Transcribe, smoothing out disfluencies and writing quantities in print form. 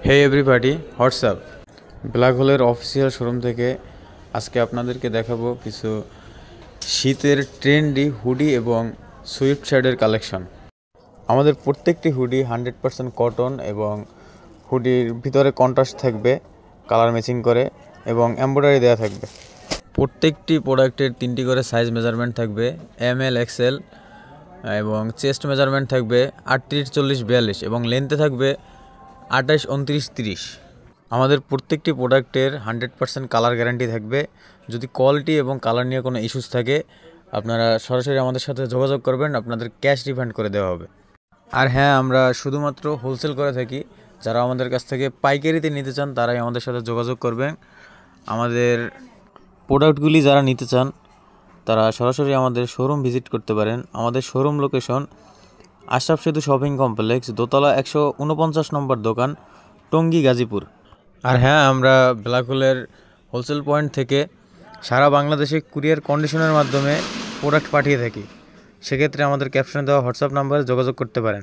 হে everybody, WhatsApp. Black হোলের official showroom থেকে আজকে আপনাদেরকে দেখাবো কিছু শীতের ট্রেন্ডি হুডি এবং সুইফট শার্টের কালেকশন। আমাদের প্রত্যেকটি হুডি 100% কটন এবং হুডির ভিতরে কন্ট্রাস্ট থাকবে, কালার ম্যাচিং করে এবং এমব্রয়ডারি দেওয়া থাকবে। প্রত্যেকটি প্রোডাক্টের 3টি করে সাইজ মেজারমেন্ট থাকবে, ML XL, এবং চেস্ট মেজারমেন্ট থাকবে 38, 40, 42 এবং লেন্থে থাকবে 28, 29, 30। আমাদের প্রত্যেকটি প্রোডাক্টের 100% কালার গ্যারান্টি থাকবে। যদি কোয়ালিটি এবং কালার নিয়ে কোনো ইস্যুস থাকে আপনারা সরাসরি আমাদের সাথে যোগাযোগ করবেন, আপনাদের ক্যাশ রিফান্ড করে দেওয়া হবে। আর হ্যাঁ, আমরা শুধুমাত্র হোলসেল করে থাকি। যারা আমাদের কাছ থেকে পাইকারিতে নিতে চান তারাই আমাদের সাথে যোগাযোগ করবেন। আমাদের প্রোডাক্টগুলি যারা নিতে চান তারা সরাসরি আমাদের শোরুম ভিজিট করতে পারেন। আমাদের শোরুম লোকেশন আশরাফ সেতু শপিং কমপ্লেক্স, দোতলা 149 নম্বর দোকান, টঙ্গী, গাজীপুর। আর হ্যাঁ, আমরা ব্ল্যাক হোলের হোলসেল পয়েন্ট থেকে সারা বাংলাদেশে কুরিয়ার কন্ডিশনের মাধ্যমে প্রোডাক্ট পাঠিয়ে থাকি। সেক্ষেত্রে আমাদের ক্যাপশনে দেওয়া হোয়াটসঅ্যাপ নাম্বারে যোগাযোগ করতে পারেন।